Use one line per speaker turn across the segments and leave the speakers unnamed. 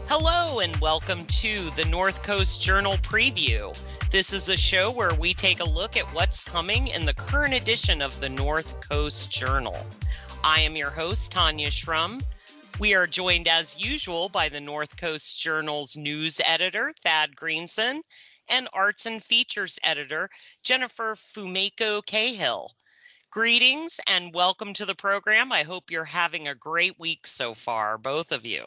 Hello and welcome to the North Coast Journal Preview. This is a show where we take a look at what's coming in the current edition of the North Coast Journal. I am your host, Tanya Schrum. We are joined as usual by the North Coast Journal's news editor, Thad Greenson, and arts and features editor, Jennifer Fumiko Cahill. Greetings and welcome to the program. I hope you're having a great week so far, both of you.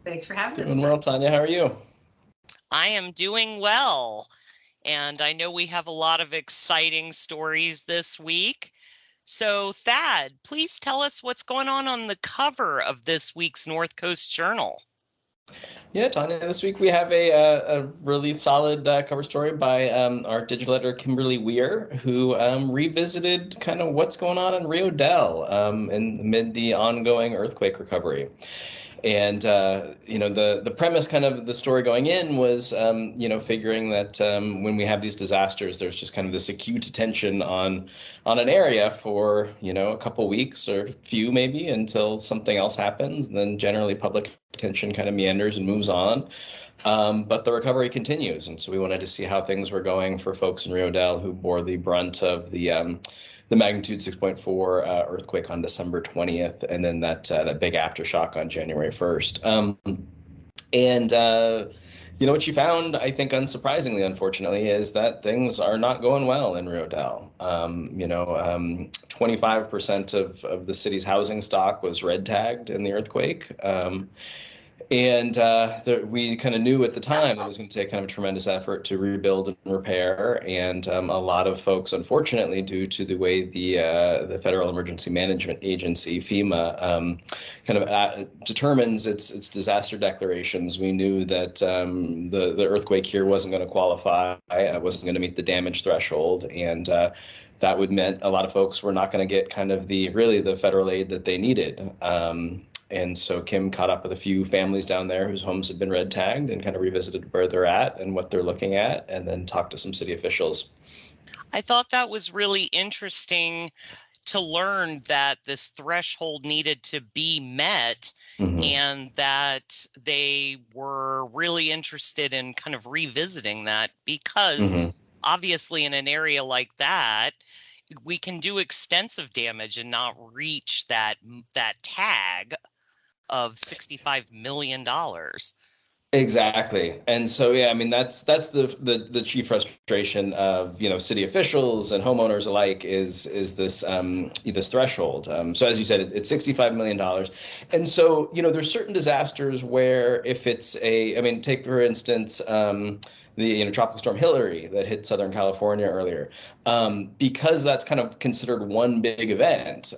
Thanks for having us.
Doing well, Tanya. How are you?
I am doing well, and I know we have a lot of exciting stories this week. So, Thad, please tell us what's going on the cover of this week's North Coast Journal.
Yeah, Tanya, this week we have a really solid cover story by our digital editor, Kimberly Weir, who revisited kind of what's going on in Rio Dell amid the ongoing earthquake recovery. And, the premise kind of the story going in was, figuring that when we have these disasters, there's just kind of this acute attention on an area for, a couple weeks or a few maybe until something else happens. And then generally public attention kind of meanders and moves on. But the recovery continues. And so we wanted to see how things were going for folks in Rio Dell who bore the brunt of the magnitude 6.4 earthquake on December 20th, and then that big aftershock on January 1st. What you found, I think, unsurprisingly, unfortunately, is that things are not going well in Rio Dell. 25% of the city's housing stock was red tagged in the earthquake. We kind of knew at the time it was going to take kind of a tremendous effort to rebuild and repair. And a lot of folks, unfortunately, due to the way the Federal Emergency Management Agency, FEMA, determines its disaster declarations, we knew that the earthquake here wasn't going to qualify, wasn't going to meet the damage threshold. And that would mean a lot of folks were not going to get kind of the federal aid that they needed. And so Kim caught up with a few families down there whose homes had been red tagged and kind of revisited where they're at and what they're looking at, and then talked to some city officials.
I thought that was really interesting to learn that this threshold needed to be met, and that they were really interested in kind of revisiting that because obviously in an area like that, we can do extensive damage and not reach that tag of $65 million.
Exactly. And so, yeah, I mean, that's the chief frustration of, city officials and homeowners alike is this this threshold. So as you said, it's $65 million. And so, there's certain disasters where if it's take, for instance, the Tropical Storm Hillary that hit Southern California earlier. Because that's kind of considered one big event,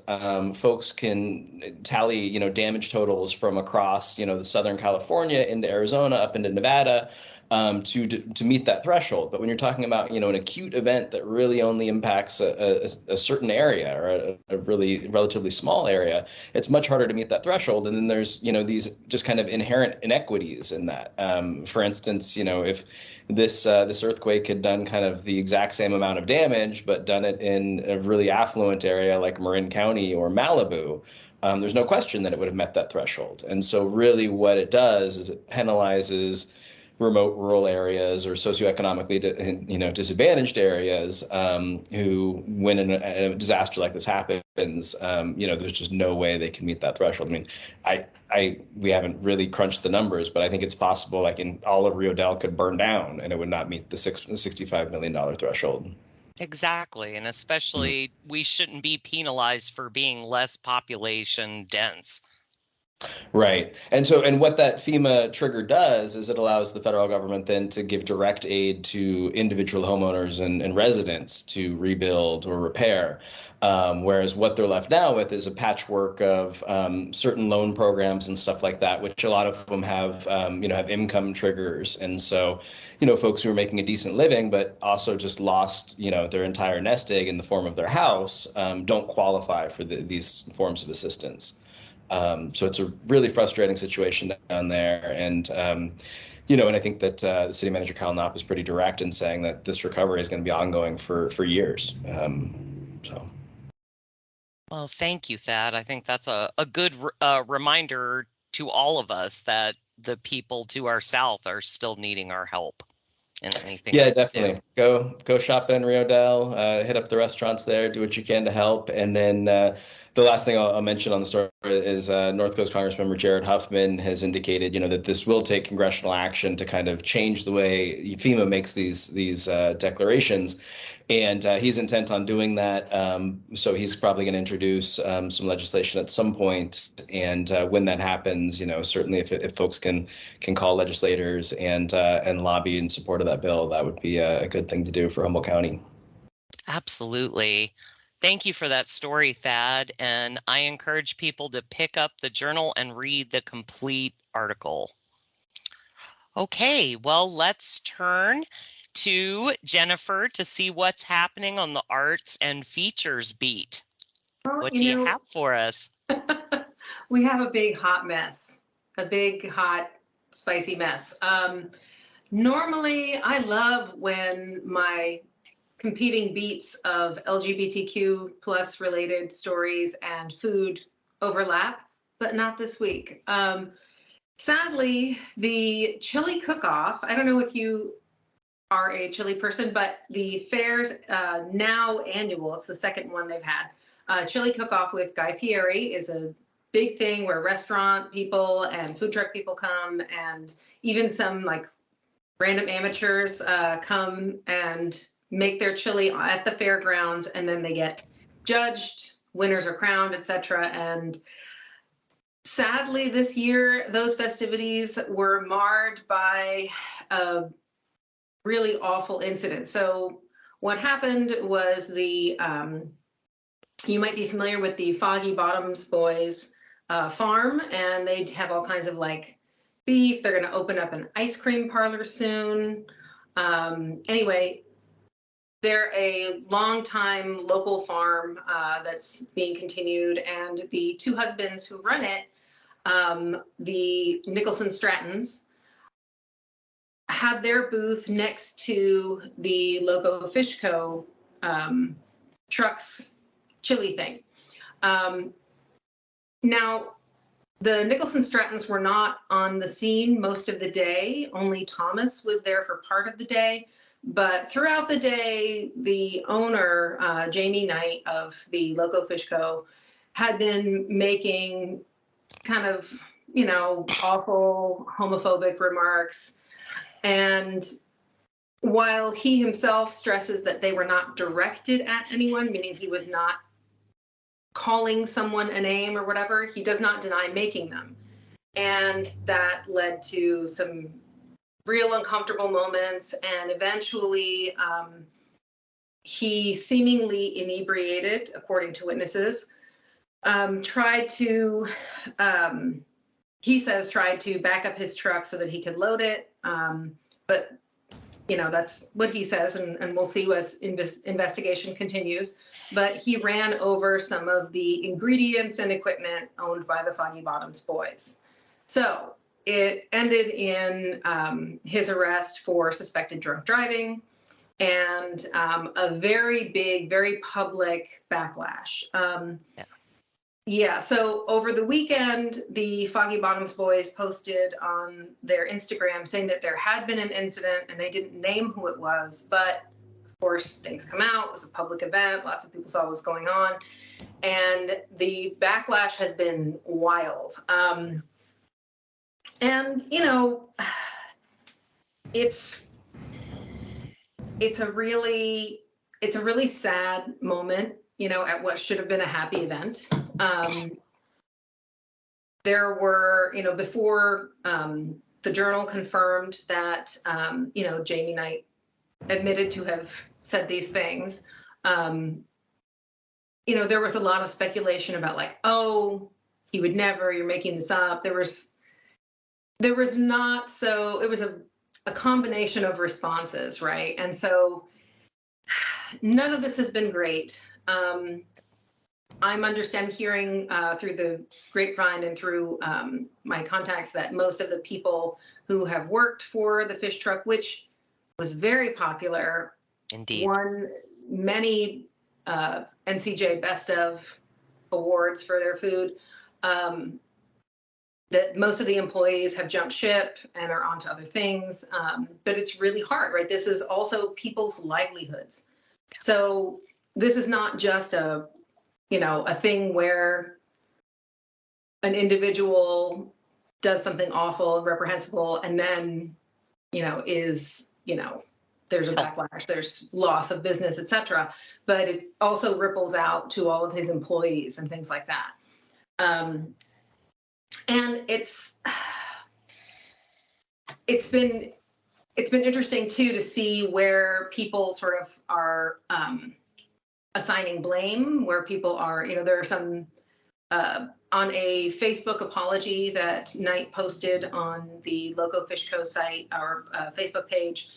folks can tally, damage totals from across, the Southern California into Arizona, up into Nevada, to meet that threshold. But when you're talking about, an acute event that really only impacts a certain area or a really relatively small area, it's much harder to meet that threshold. And then there's, these just kind of inherent inequities in that. For instance, if this earthquake had done kind of the exact same amount of damage, but done it in a really affluent area like Marin County or Malibu, there's no question that it would have met that threshold. And so really what it does is it penalizes remote rural areas or socioeconomically disadvantaged areas who, when a disaster like this happens, there's just no way they can meet that threshold. I mean, we haven't really crunched the numbers, but I think it's possible like in all of Rio Dell could burn down and it would not meet the $65 million threshold.
Exactly. And especially we shouldn't be penalized for being less population dense.
Right. And what that FEMA trigger does is it allows the federal government then to give direct aid to individual homeowners and residents to rebuild or repair. Whereas what they're left now with is a patchwork of certain loan programs and stuff like that, which a lot of them have, have income triggers. And so, folks who are making a decent living, but also just lost, their entire nest egg in the form of their house, don't qualify for these forms of assistance. So it's a really frustrating situation down there. And I think that the city manager, Kyle Knopp, is pretty direct in saying that this recovery is going to be ongoing for years.
Well, thank you, Thad. I think that's a good reminder to all of us that the people to our south are still needing our help. And anything.
Yeah, definitely. Go shop in Rio Dell, hit up the restaurants there, do what you can to help. And then the last thing I'll mention on the story is North Coast Congressmember Jared Huffman has indicated, that this will take congressional action to kind of change the way FEMA makes these declarations. And he's intent on doing that. So he's probably going to introduce some legislation at some point. And when that happens, certainly if folks can call legislators and lobby in support of that bill, that would be a good thing to do for Humboldt County.
Absolutely. Thank you for that story, Thad. And I encourage people to pick up the journal and read the complete article. Okay, well, let's turn to Jennifer to see what's happening on the arts and features beat. What do you have for us?
We have a big hot mess, a big hot spicy mess. Normally, I love when my competing beats of LGBTQ plus related stories and food overlap, but not this week. Sadly, the chili cook-off, I don't know if you are a chili person, but the fair's now annual, it's the second one they've had. Chili cook-off with Guy Fieri is a big thing where restaurant people and food truck people come, and even some like random amateurs come and make their chili at the fairgrounds, and then they get judged, winners are crowned, etc. And sadly, this year, those festivities were marred by a really awful incident. So what happened was you might be familiar with the Foggy Bottoms Boys farm, and they have all kinds of like beef. They're going to open up an ice cream parlor soon. Anyway, they're a long-time local farm that's being continued, and the two husbands who run it, the Nicholson Strattons, had their booth next to the Loco Fish Co. trucks chili thing. Now, the Nicholson Strattons were not on the scene most of the day. Only Thomas was there for part of the day. But throughout the day, the owner, Jamie Knight of the Loco Fish Co., had been making kind of, awful homophobic remarks. And while he himself stresses that they were not directed at anyone, meaning he was not calling someone a name or whatever, he does not deny making them. And that led to some real uncomfortable moments, and eventually he seemingly inebriated, according to witnesses, tried to back up his truck so that he could load it, but that's what he says, and we'll see as investigation continues. But he ran over some of the ingredients and equipment owned by the Foggy Bottoms Boys. So it ended in his arrest for suspected drunk driving and a very big, very public backlash. So over the weekend, the Foggy Bottoms Boys posted on their Instagram saying that there had been an incident, and they didn't name who it was, but of course things come out. It was a public event. Lots of people saw what was going on, and the backlash has been wild. And it's a really sad moment, at what should have been a happy event. there were, before the Journal confirmed that, Jamie Knight admitted to have said these things, there was a lot of speculation about like, oh, he would never, you're making this up. There was not, so it was a combination of responses, right? And so none of this has been great. I'm hearing through the grapevine and through my contacts that most of the people who have worked for the fish truck, which was very popular,
Indeed,
won many NCJ Best of awards for their food, that most of the employees have jumped ship and are onto other things. But it's really hard, right? This is also people's livelihoods. So this is not just a thing where an individual does something awful and reprehensible and then, there's a backlash, there's loss of business, et cetera. But it also ripples out to all of his employees and things like that. And it's been interesting too to see where people sort of are assigning blame, where people are, there are some on a Facebook apology that Knight posted on the Loco Fish Co site or Facebook page.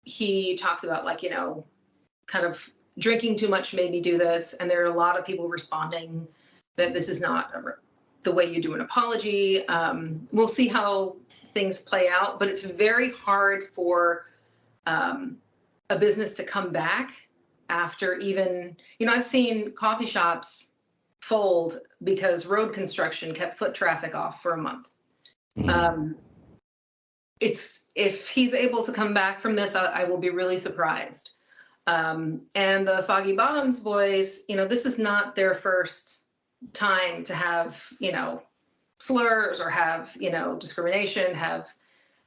He talks about like, kind of drinking too much made me do this. And there are a lot of people responding that this is not the way you do an apology. We'll see how things play out, but it's very hard for a business to come back after even, I've seen coffee shops fold because road construction kept foot traffic off for a month. Mm-hmm. If he's able to come back from this, I will be really surprised. And the Foggy Bottoms boys, this is not their first time to have, slurs or have, discrimination, have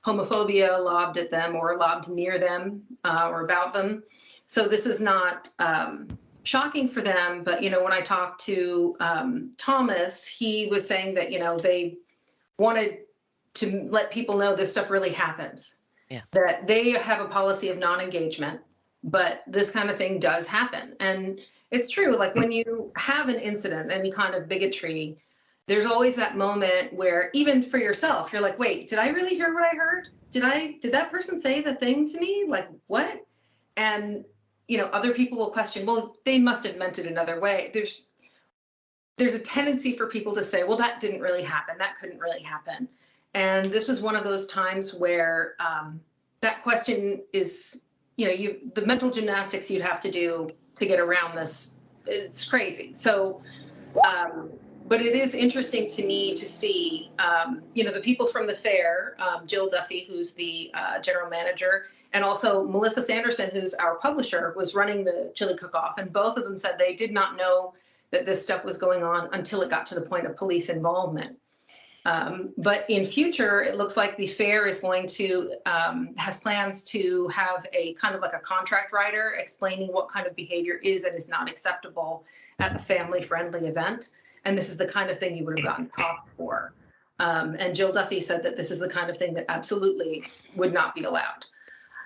homophobia lobbed at them or lobbed near them or about them. So this is not shocking for them. But, when I talked to Thomas, he was saying that, they wanted to let people know this stuff really happens. Yeah. That they have a policy of non-engagement, but this kind of thing does happen. And it's true, like when you have an incident, any kind of bigotry, there's always that moment where even for yourself, you're like, wait, did I really hear what I heard? Did that person say the thing to me? Like what? And, other people will question, well, they must have meant it another way. There's a tendency for people to say, well, that didn't really happen. That couldn't really happen. And this was one of those times where that question is, the mental gymnastics you'd have to do to get around this is crazy. So, but it is interesting to me to see, the people from the fair, Jill Duffy, who's the general manager, and also Melissa Sanderson, who's our publisher, was running the chili cook-off. And both of them said they did not know that this stuff was going on until it got to the point of police involvement. But in future, it looks like the fair is going to, has plans to have a kind of like a contract writer explaining what kind of behavior is and is not acceptable at a family-friendly event. And this is the kind of thing you would have gotten caught for. And Jill Duffy said that this is the kind of thing that absolutely would not be allowed.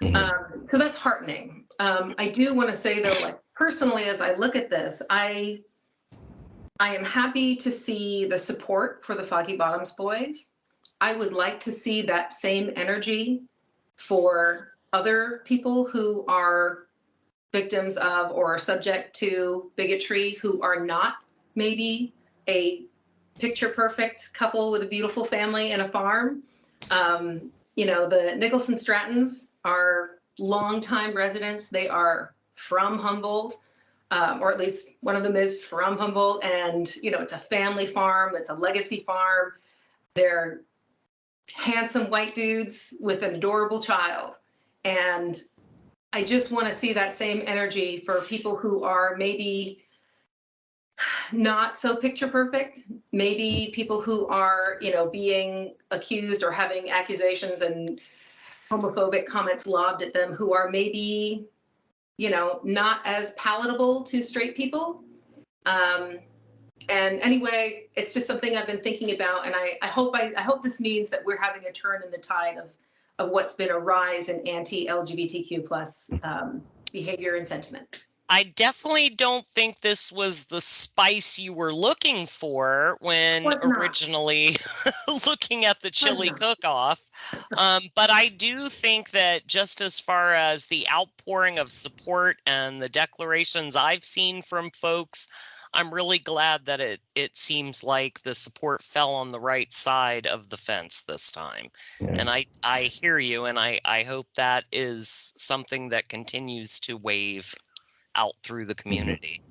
Mm-hmm. So that's heartening. I do want to say, though, like personally, as I look at this, I am happy to see the support for the Foggy Bottoms boys. I would like to see that same energy for other people who are victims of or are subject to bigotry, who are not maybe a picture perfect couple with a beautiful family and a farm. The Nicholson Strattons are longtime residents. They are from Humboldt. Or at least one of them is from Humboldt, and it's a family farm. It's a legacy farm. They're handsome white dudes with an adorable child, and I just want to see that same energy for people who are maybe not so picture perfect. Maybe people who are being accused or having accusations and homophobic comments lobbed at them, who are maybe not as palatable to straight people. And anyway, it's just something I've been thinking about, and I hope this means that we're having a turn in the tide of what's been a rise in anti-LGBTQ plus behavior and sentiment.
I definitely don't think this was the spice you were looking for when originally looking at the chili cook-off. But I do think that just as far as the outpouring of support and the declarations I've seen from folks, I'm really glad that it seems like the support fell on the right side of the fence this time. Yeah. And I hear you, and I hope that is something that continues to wave out through the community.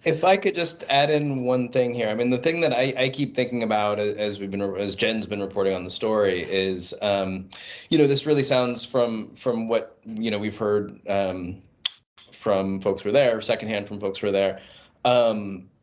If I could just add in one thing here. I mean, the thing that I keep thinking about as Jen's been reporting on the story is, this really sounds from what, we've heard from folks who were there, secondhand from folks who were there,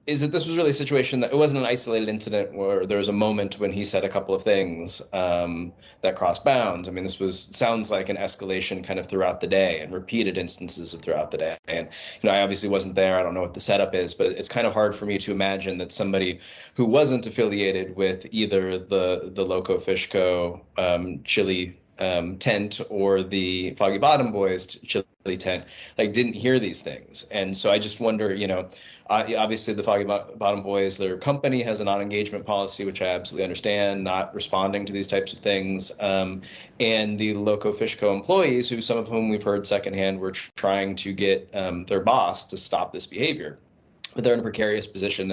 is that this was really a situation that it wasn't an isolated incident where there was a moment when he said a couple of things that crossed bounds. I mean, sounds like an escalation kind of throughout the day and repeated instances of throughout the day. And, I obviously wasn't there. I don't know what the setup is, but it's kind of hard for me to imagine that somebody who wasn't affiliated with either the Loco Fish Co. Chili tent or the Foggy Bottom Boys chili tent, didn't hear these things. And so I just wonder, obviously the Foggy Bottom Boys, their company has a non-engagement policy, which I absolutely understand, not responding to these types of things. And the Loco Fish Co. employees, some of whom we've heard secondhand, were trying to get their boss to stop this behavior. But they're in a precarious position,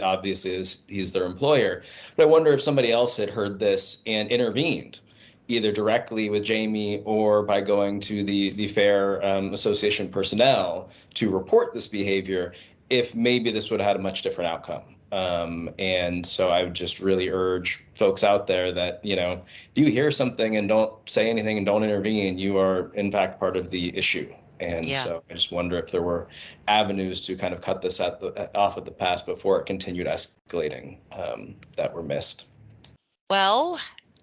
obviously, as he's their employer. But I wonder if somebody else had heard this and intervened, either directly with Jamie or by going to the Fair Association personnel to report this behavior, if maybe this would have had a much different outcome. And so I would just really urge folks out there that, if you hear something and don't say anything and don't intervene, you are in fact part of the issue. And so I just wonder if there were avenues to kind of cut this off at the pass before it continued escalating that were missed.
Well,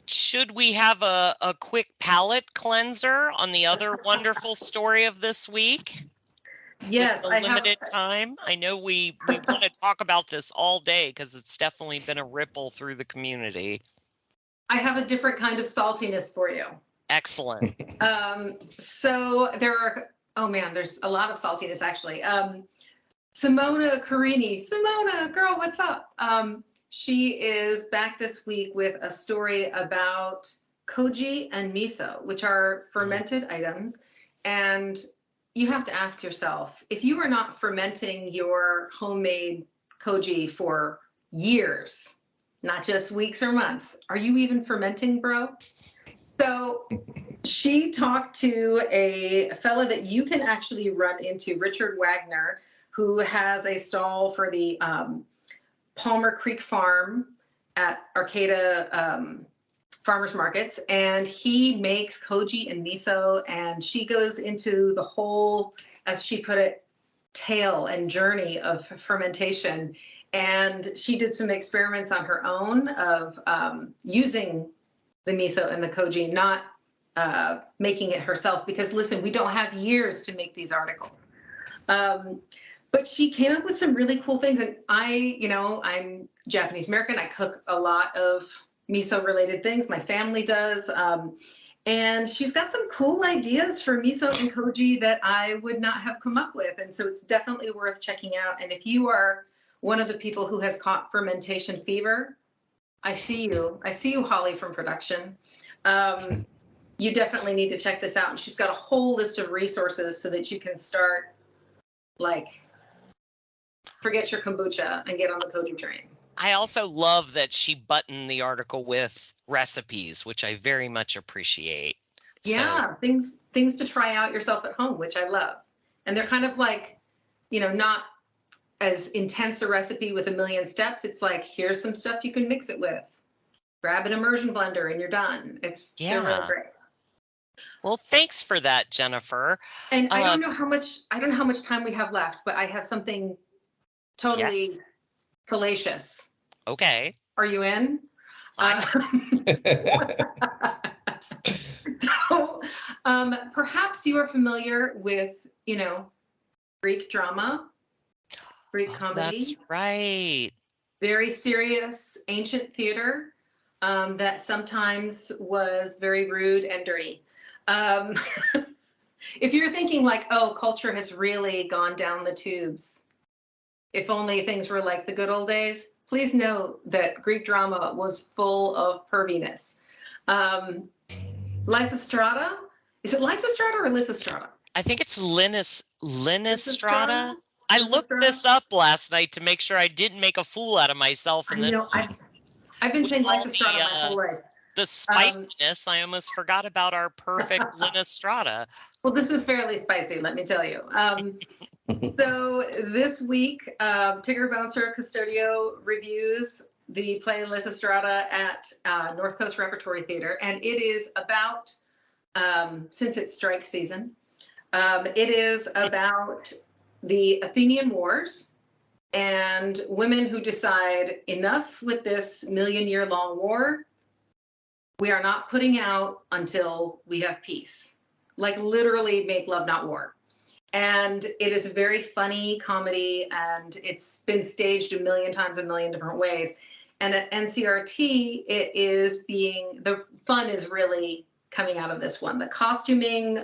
should we have a quick palate cleanser on the other wonderful story of this week?
Yes,
I have limited time. I know we want to talk about this all day because it's definitely been a ripple through the community.
I have a different kind of saltiness for you.
Excellent.
So there's a lot of saltiness actually. Simona Carini. Simona, girl, what's up? She is back this week with a story about koji and miso, which are fermented items. And you have to ask yourself, if you are not fermenting your homemade koji for years, not just weeks or months, are you even fermenting, bro? So she talked to a fella that you can actually run into, Richard Wagner, who has a stall for the Palmer Creek Farm at Arcata farmers markets, and he makes koji and miso, and she goes into the whole, as she put it, tale and journey of fermentation. And she did some experiments on her own of using the miso and the koji, not making it herself, because listen, we don't have years to make these articles. But she came up with some really cool things. And I'm Japanese American. I cook a lot of miso related things. My family does. And she's got some cool ideas for miso and koji that I would not have come up with. And so it's definitely worth checking out. And if you are one of the people who has caught fermentation fever, I see you, Holly from production. You definitely need to check this out. And she's got a whole list of resources so that you can start, forget your kombucha and get on the koji train.
I also love that she buttoned the article with recipes, which I very much appreciate.
Yeah, things to try out yourself at home, which I love. And they're kind of not as intense a recipe with a million steps. It's here's some stuff you can mix it with. Grab an immersion blender and you're done. They're really great.
Well, thanks for that, Jennifer.
And I don't know how much time we have left, but I have something totally fallacious.
Okay.
Are you in? So perhaps you are familiar with, Greek drama. Greek
Oh, that's
comedy,
right.
very serious ancient theater that sometimes was very rude and dirty. Um, if you're thinking like, oh, culture has really gone down the tubes, if only things were like the good old days, please know that Greek drama was full of perviness. Um, Lysistrata, is it Lysistrata or Lysistrata?
I think it's
Lysistrata?
Linus. I looked
Lysistrata?
this up last night to make sure I didn't make a fool out of myself, and
I
then
know, I've been
with
saying
all
Lysistrata my whole life.
the
Um,
spiciness, I almost forgot about our perfect Linus.
well, this is fairly spicy, let me tell you. So this week, Tigger Bouncer Custodio reviews the play Lysistrata at North Coast Repertory Theater, and it is about, since it's strike season, it is about the Athenian Wars and women who decide enough with this million-year-long war. We are not putting out until we have peace. Like literally make love, not war. And it is a very funny comedy, and it's been staged a million times, a million different ways. And at NCRT, the fun is really coming out of this one. The costuming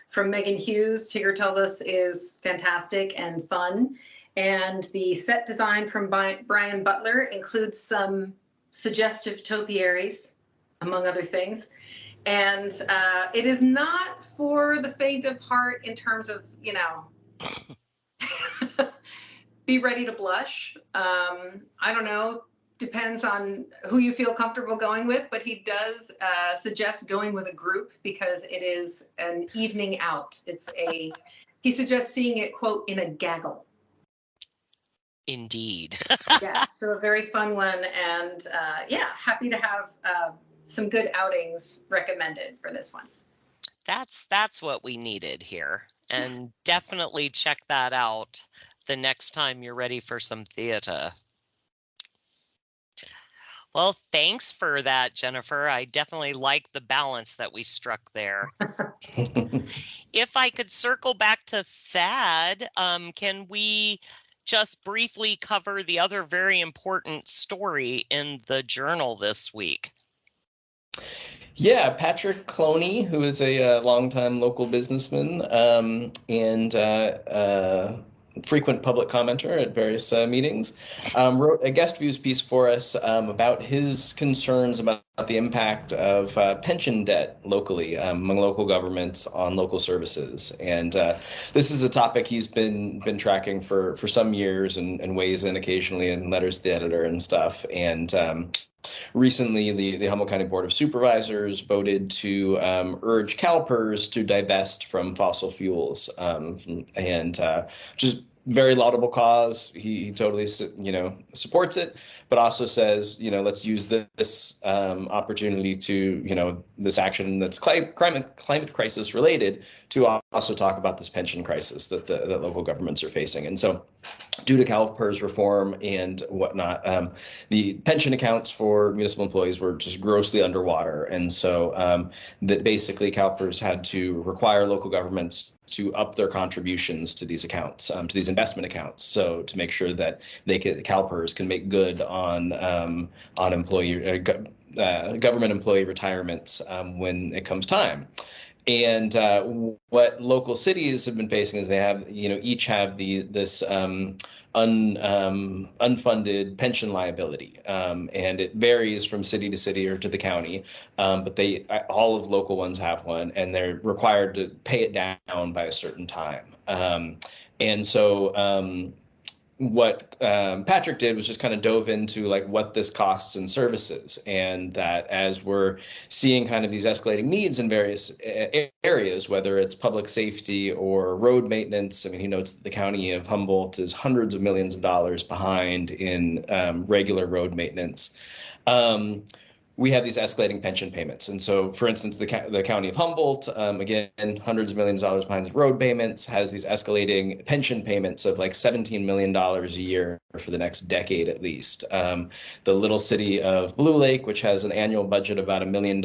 from Megan Hughes, Tigger tells us, is fantastic and fun. And the set design from Brian Butler includes some suggestive topiaries, among other things. And it is not for the faint of heart in terms of, be ready to blush. I don't know, depends on who you feel comfortable going with, but he does suggest going with a group because it is an evening out. He suggests seeing it, quote, in a gaggle.
Indeed.
Yeah, so a very fun one, and happy to have some good outings recommended for this one.
That's what we needed here. And definitely check that out the next time you're ready for some theater. Well, thanks for that, Jennifer. I definitely like the balance that we struck there. If I could circle back to Thad, can we just briefly cover the other very important story in the journal this week?
Yeah, Patrick Cloney, who is a longtime local businessman and frequent public commenter at various meetings, wrote a guest views piece for us about his concerns about the impact of pension debt locally among local governments on local services. And this is a topic he's been tracking for some years and weighs in occasionally in letters to the editor and stuff. And recently, the Humboldt County Board of Supervisors voted to urge CalPERS to divest from fossil fuels, and just very laudable cause. He totally, supports it, but also says, let's use this opportunity to, this action that's climate crisis related to also talk about this pension crisis that local governments are facing. And so, due to CalPERS reform and whatnot, the pension accounts for municipal employees were just grossly underwater. And so that basically CalPERS had to require local governments to up their contributions to these accounts, to these investment accounts. So to make sure that CalPERS can make good on employee government employee retirements when it comes time. And what local cities have been facing is they have, each have this unfunded pension liability, and it varies from city to city or to the county, but all of local ones have one, and they're required to pay it down by a certain time. And so what Patrick did was just kind of dove into like what this costs in services, and that as we're seeing kind of these escalating needs in various areas, whether it's public safety or road maintenance. I mean, he notes that the county of Humboldt is hundreds of millions of dollars behind in regular road maintenance. we have these escalating pension payments. And so, for instance, the county of Humboldt, again, hundreds of millions of dollars behind the road payments, has these escalating pension payments of like $17 million a year for the next decade at least. The little city of Blue Lake, which has an annual budget of about $1 million,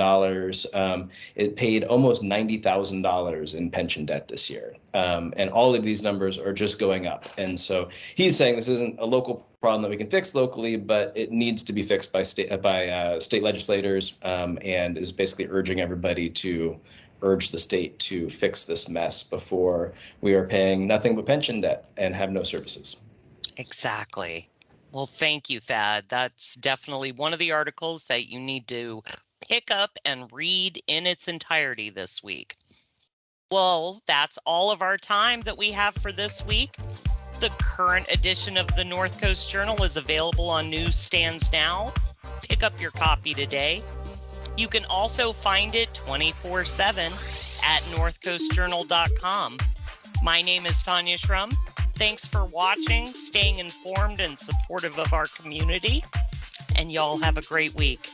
it paid almost $90,000 in pension debt this year. And all of these numbers are just going up. And so he's saying this isn't a local problem that we can fix locally, but it needs to be fixed by state legislators, and is basically urging everybody to urge the state to fix this mess before we are paying nothing but pension debt and have no services.
Exactly. Well, thank you, Thad. That's definitely one of the articles that you need to pick up and read in its entirety this week. Well, that's all of our time that we have for this week. The current edition of the North Coast Journal is available on newsstands now. Pick up your copy today. You can also find it 24/7 at northcoastjournal.com. My name is Tanya Shrum. Thanks for watching, staying informed and supportive of our community, and y'all have a great week.